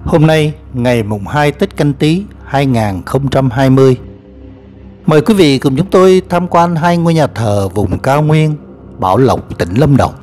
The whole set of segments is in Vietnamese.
Hôm nay, ngày mùng 2 Tết Canh Tý 2020, mời quý vị cùng chúng tôi tham quan hai ngôi nhà thờ vùng cao nguyên Bảo Lộc, tỉnh Lâm Đồng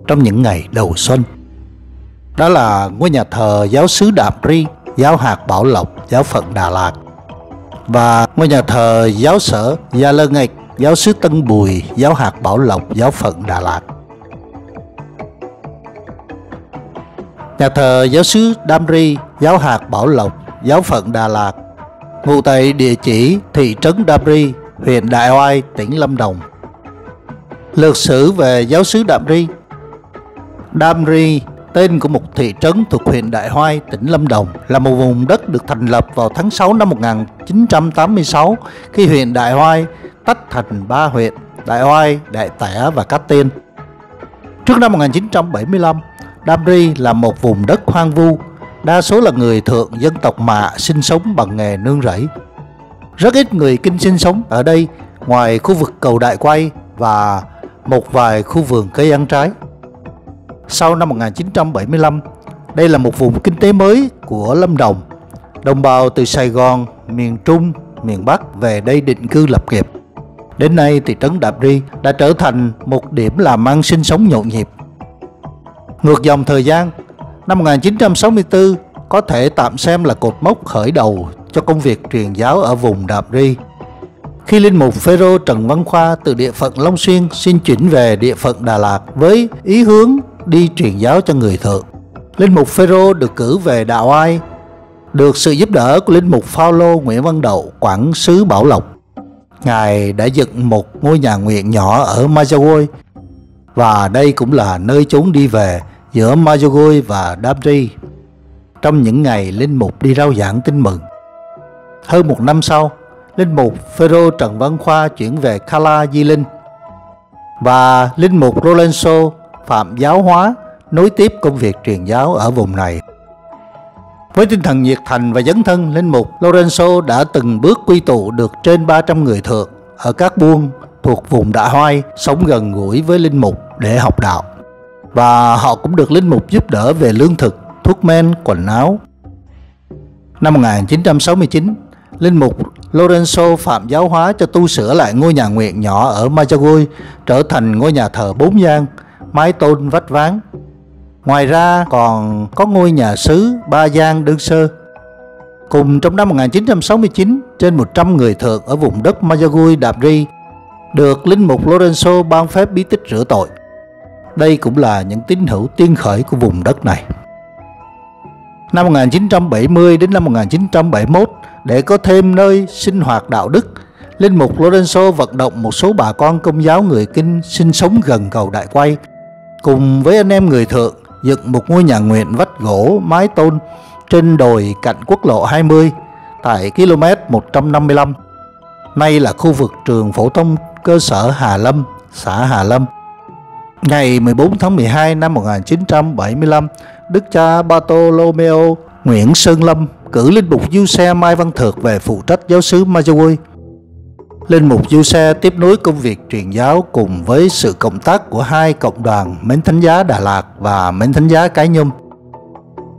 trong những ngày đầu xuân. Đó là ngôi nhà thờ giáo xứ Đạm Ri, giáo hạt Bảo Lộc, giáo phận Đà Lạt, và ngôi nhà thờ giáo sở Gia Lơ Ngạch, giáo xứ Tân Bùi, giáo hạt Bảo Lộc, giáo phận Đà Lạt. Nhà thờ giáo xứ Đam Ri, giáo hạt Bảo Lộc, giáo phận Đà Lạt, ngụ tại địa chỉ thị trấn Đam Ri, huyện Đại Oai, tỉnh Lâm Đồng. Lược sử về giáo xứ Đam Ri. Đam Ri, tên của một thị trấn thuộc huyện Đại Oai, tỉnh Lâm Đồng, là một vùng đất được thành lập vào tháng 6 năm 1986 khi huyện Đại Oai tách thành 3 huyện: Đại Oai, Đại Tẻ và Cát Tiên. Trước năm 1975, Đam Ri là một vùng đất hoang vu, đa số là người Thượng dân tộc Mạ sinh sống bằng nghề nương rẫy. Rất ít người Kinh sinh sống ở đây ngoài khu vực cầu Đại Quay và một vài khu vườn cây ăn trái. Sau năm 1975, đây là một vùng kinh tế mới của Lâm Đồng. Đồng bào từ Sài Gòn, miền Trung, miền Bắc về đây định cư lập nghiệp. Đến nay, thị trấn Đam Ri đã trở thành một điểm làm ăn sinh sống nhộn nhịp. Ngược dòng thời gian, năm 1964 có thể tạm xem là cột mốc khởi đầu cho công việc truyền giáo ở vùng Đam Ri, khi linh mục Phêrô Trần Văn Khoa từ địa phận Long Xuyên xin chuyển về địa phận Đà Lạt với ý hướng đi truyền giáo cho người Thượng. Linh mục Phêrô được cử về Đạo Oai, được sự giúp đỡ của linh mục Phao-lô Nguyễn Văn Đậu, quản xứ Bảo Lộc. Ngài đã dựng một ngôi nhà nguyện nhỏ ở Majagoi, và đây cũng là nơi chốn đi về giữa Majagoi và Đam Ri trong những ngày linh mục đi rao giảng tin mừng. Hơn một năm sau, linh mục Phêrô Trần Văn Khoa chuyển về Kala Di Linh, và linh mục Lorenzo Phạm Giáo Hóa nối tiếp công việc truyền giáo ở vùng này. Với tinh thần nhiệt thành và dấn thân, linh mục Lorenzo đã từng bước quy tụ được trên 300 người Thượng ở các buôn thuộc vùng Đại Oai sống gần gũi với linh mục để học đạo, và họ cũng được linh mục giúp đỡ về lương thực, thuốc men, quần áo. Năm 1969, linh mục Lorenzo Phạm Giáo Hóa cho tu sửa lại ngôi nhà nguyện nhỏ ở Majagoi trở thành ngôi nhà thờ 4 gian, mái tôn vách ván. Ngoài ra còn có ngôi nhà xứ 3 gian đơn sơ. Cùng trong năm 1969, trên 100 người Thượng ở vùng đất Majagoi Đam Ri được linh mục Lorenzo ban phép bí tích rửa tội. Đây cũng là những tín hữu tiên khởi của vùng đất này. Năm 1970 đến năm 1971, để có thêm nơi sinh hoạt đạo đức, linh mục Lorenzo vận động một số bà con Công giáo người Kinh sinh sống gần cầu Đại Quay, cùng với anh em người Thượng dựng một ngôi nhà nguyện vách gỗ mái tôn trên đồi cạnh quốc lộ 20 tại km 155, nay là khu vực trường phổ thông cơ sở Hà Lâm, xã Hà Lâm. Ngày 14 tháng 12 năm 1975, Đức cha Bartolomeo Nguyễn Sơn Lâm cử linh mục Giuse Mai Văn Thược về phụ trách giáo xứ Majagoi. Linh mục Giuse tiếp nối công việc truyền giáo cùng với sự cộng tác của hai cộng đoàn Mến Thánh Giá Đà Lạt và Mến Thánh Giá Cái Nhung.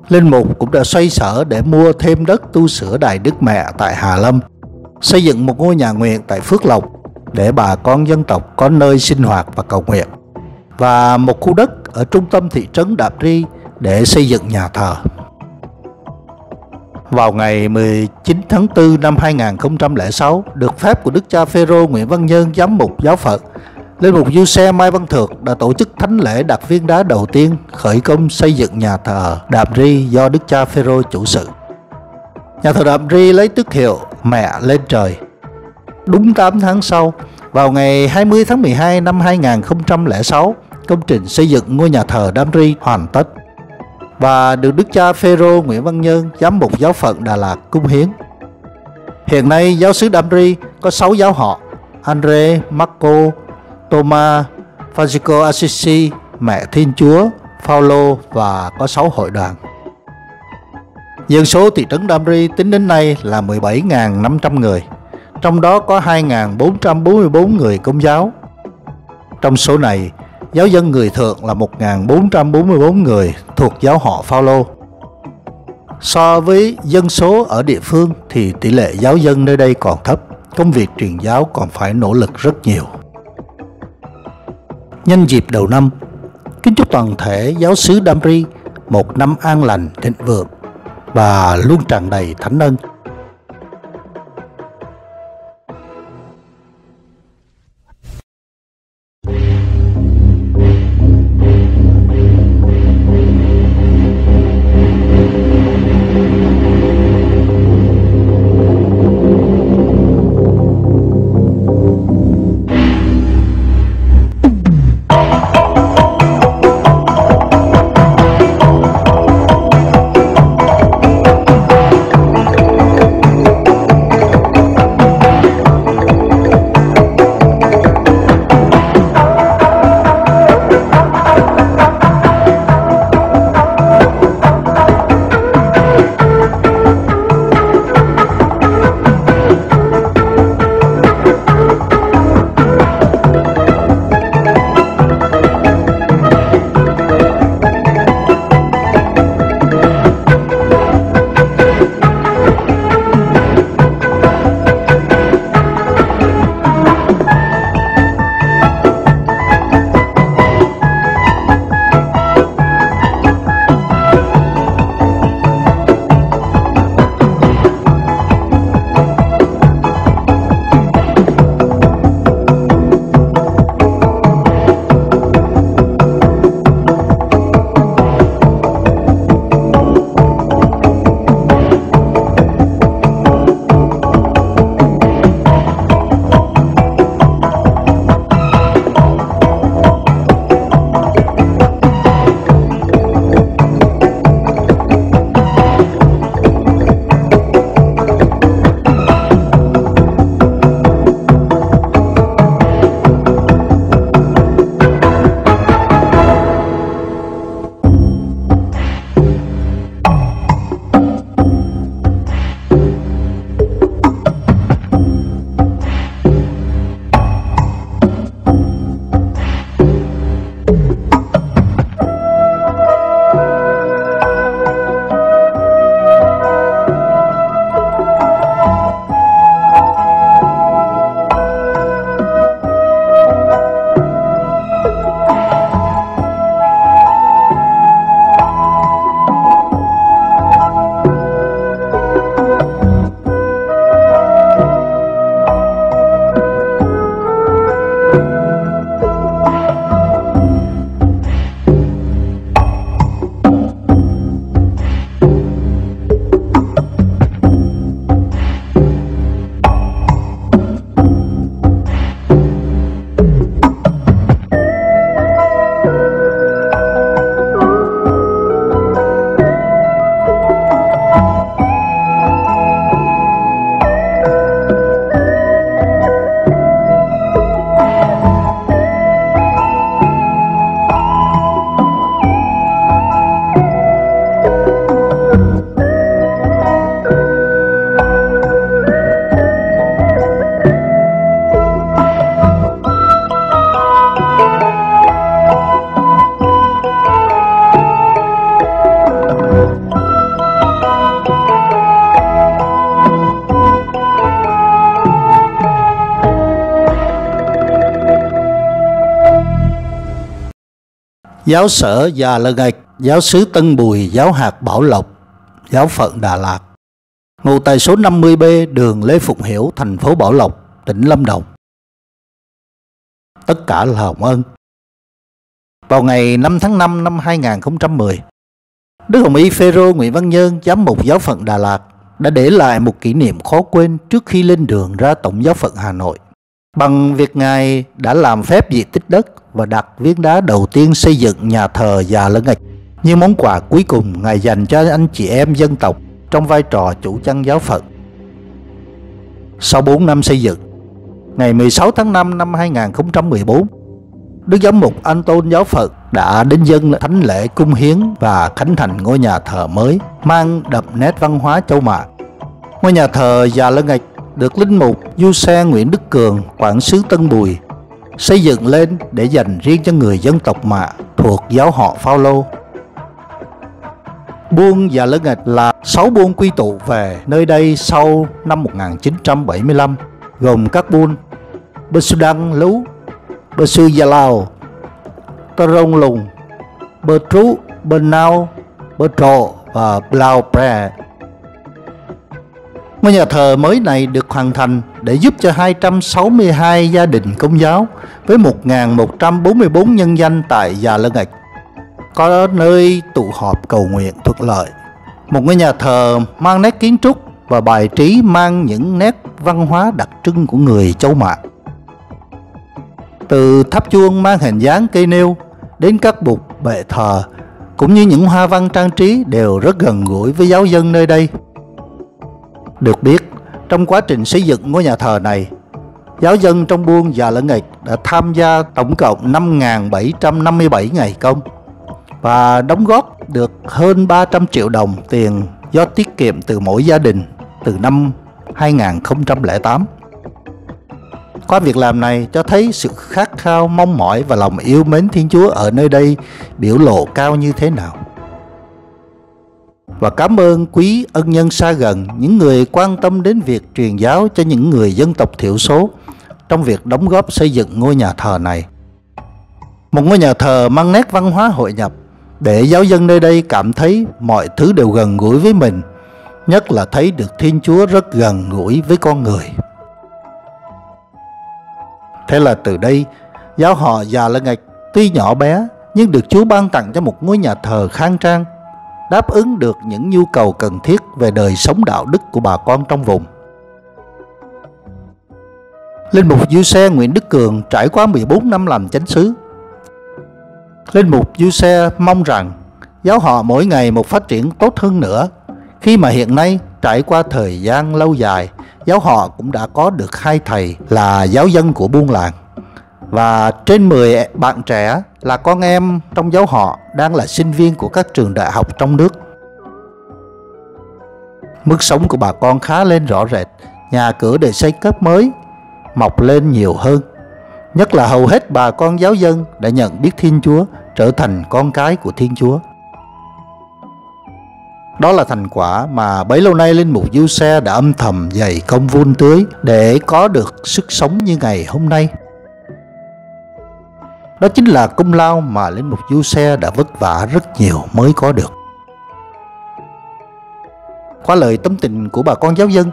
Linh mục cũng đã xoay sở để mua thêm đất tu sửa Đài Đức Mẹ tại Hà Lâm, xây dựng một ngôi nhà nguyện tại Phước Lộc để bà con dân tộc có nơi sinh hoạt và cầu nguyện, và một khu đất ở trung tâm thị trấn Đam Ri để xây dựng nhà thờ. Vào ngày 19 tháng 4 năm 2006, được phép của Đức cha Phêrô Nguyễn Văn Nhơn, giám mục giáo phận, linh mục Giuse Mai Văn Thược đã tổ chức thánh lễ đặt viên đá đầu tiên khởi công xây dựng nhà thờ Đam Ri do Đức cha Phêrô chủ sự. Nhà thờ Đam Ri lấy tước hiệu Mẹ lên trời. Đúng 8 tháng sau, vào ngày 20 tháng 12 năm 2006, công trình xây dựng ngôi nhà thờ Đam Ri hoàn tất và được Đức cha Phêrô Nguyễn Văn Nhơn, giám mục giáo phận Đà Lạt cúng hiến. Hiện nay, giáo xứ Đam Ri có 6 giáo họ: Andre, Marco, Thomas, Francisco Assisi, Mẹ Thiên Chúa, Phao-lô, và có 6 hội đoàn. Dân số thị trấn Đam Ri tính đến nay là 17.500 người, trong đó có 2.444 người Công giáo. Trong số này, giáo dân người Thượng là 1.444 người thuộc giáo họ Phao-lô. So với dân số ở địa phương thì tỷ lệ giáo dân nơi đây còn thấp, công việc truyền giáo còn phải nỗ lực rất nhiều. Nhân dịp đầu năm, kính chúc toàn thể giáo xứ Damri một năm an lành, thịnh vượng và luôn tràn đầy thánh ân. Giáo sở Già Lơ Ngạch, giáo xứ Tân Bùi, giáo hạt Bảo Lộc, giáo phận Đà Lạt, ngụ tại số 50B đường Lê Phụng Hiểu, thành phố Bảo Lộc, tỉnh Lâm Đồng. Tất cả là hồng ân. Vào ngày 5 tháng 5 năm 2010, Đức Hồng Y Phêrô Nguyễn Văn Nhơn, giám mục giáo phận Đà Lạt, đã để lại một kỷ niệm khó quên trước khi lên đường ra Tổng giáo phận Hà Nội, bằng việc Ngài đã làm phép diện tích đất và đặt viên đá đầu tiên xây dựng nhà thờ Già Lơ Ngạch như món quà cuối cùng Ngài dành cho anh chị em dân tộc trong vai trò chủ chăn giáo phận. Sau 4 năm xây dựng, ngày 16 tháng 5 năm 2014, Đức Giám mục Anton giáo phận đã đến dâng thánh lễ cung hiến và khánh thành ngôi nhà thờ mới mang đậm nét văn hóa Châu Mã. Ngôi nhà thờ Già Lơ Ngạch được linh mục Du Xe Nguyễn Đức Cường, quản xứ Tân Bùi, xây dựng lên để dành riêng cho người dân tộc Mã thuộc giáo họ Phao-lô. Buôn Già Lân Ịch là 6 buôn quy tụ về nơi đây sau năm 1975, gồm các buôn Bơ Sư Đăng Lú, Bơ Sư Gia Lao, Tơ Rông Lùng, Bơ Trú, Bơ Nao, Bơ Trộ và Blau Pre. Ngôi nhà thờ mới này được hoàn thành để giúp cho 262 gia đình Công giáo với 1.144 nhân danh tại Già Lân Ịch có nơi tụ họp cầu nguyện thuận lợi. Một ngôi nhà thờ mang nét kiến trúc và bài trí mang những nét văn hóa đặc trưng của người Châu Mã. Từ tháp chuông mang hình dáng cây nêu đến các bục bệ thờ cũng như những hoa văn trang trí đều rất gần gũi với giáo dân nơi đây. Được biết, trong quá trình xây dựng ngôi nhà thờ này, giáo dân trong buôn Già Lân Ịch đã tham gia tổng cộng 5.757 ngày công và đóng góp được hơn 300 triệu đồng tiền do tiết kiệm từ mỗi gia đình từ năm 2008. Qua việc làm này cho thấy sự khát khao, mong mỏi và lòng yêu mến Thiên Chúa ở nơi đây biểu lộ cao như thế nào. Và cảm ơn quý ân nhân xa gần, những người quan tâm đến việc truyền giáo cho những người dân tộc thiểu số trong việc đóng góp xây dựng ngôi nhà thờ này. Một ngôi nhà thờ mang nét văn hóa hội nhập để giáo dân nơi đây cảm thấy mọi thứ đều gần gũi với mình, nhất là thấy được Thiên Chúa rất gần gũi với con người. Thế là từ đây, giáo họ Già Lân Ịch tuy nhỏ bé nhưng được Chúa ban tặng cho một ngôi nhà thờ khang trang, đáp ứng được những nhu cầu cần thiết về đời sống đạo đức của bà con trong vùng. Linh mục Giuse Nguyễn Đức Cường trải qua 14 năm làm chánh xứ. Linh mục Giuse mong rằng giáo họ mỗi ngày một phát triển tốt hơn nữa, khi mà hiện nay trải qua thời gian lâu dài, giáo họ cũng đã có được 2 thầy là giáo dân của buôn làng và trên 10 bạn trẻ là con em trong giáo họ đang là sinh viên của các trường đại học trong nước. Mức sống của bà con khá lên rõ rệt, nhà cửa được xây cất mới, mọc lên nhiều hơn. Nhất là hầu hết bà con giáo dân đã nhận biết Thiên Chúa, trở thành con cái của Thiên Chúa. Đó là thành quả mà bấy lâu nay Linh mục Giuse đã âm thầm dày công vun tưới để có được sức sống như ngày hôm nay. Đó chính là công lao mà Linh mục Giuse đã vất vả rất nhiều mới có được. Qua lời tâm tình của bà con giáo dân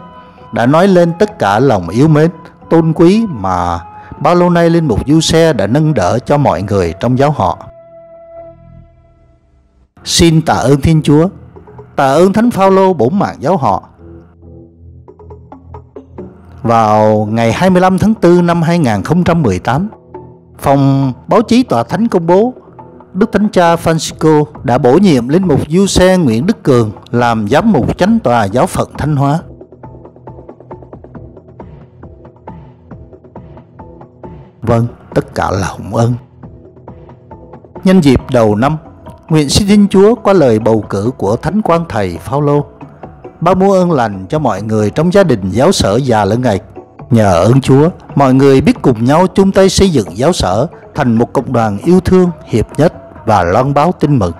đã nói lên tất cả lòng yêu mến, tôn quý mà bao lâu nay Linh mục Giuse đã nâng đỡ cho mọi người trong giáo họ. Xin tạ ơn Thiên Chúa, tạ ơn Thánh Phaolô bổn mạng giáo họ. Vào ngày 25 tháng 4 năm 2018, Phòng báo chí Tòa Thánh công bố Đức Thánh Cha Francisco đã bổ nhiệm Linh mục Giuse Nguyễn Đức Cường làm giám mục chánh tòa giáo phận Thanh Hóa. Vâng, tất cả là hồng ân. Nhân dịp đầu năm, nguyện xin Thiên Chúa qua lời bầu cử của Thánh Quan Thầy Phaolô ban muôn ơn lành cho mọi người trong gia đình giáo sở Già Lân Ịch. Nhờ ơn Chúa, mọi người biết cùng nhau chung tay xây dựng giáo sở thành một cộng đoàn yêu thương, hiệp nhất và loan báo tin mừng.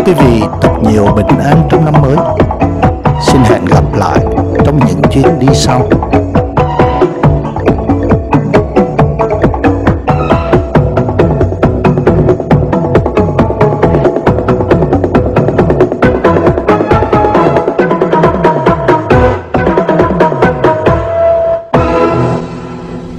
Quý vị thật nhiều bình an trong năm mới. Xin hẹn gặp lại trong những chuyến đi sau.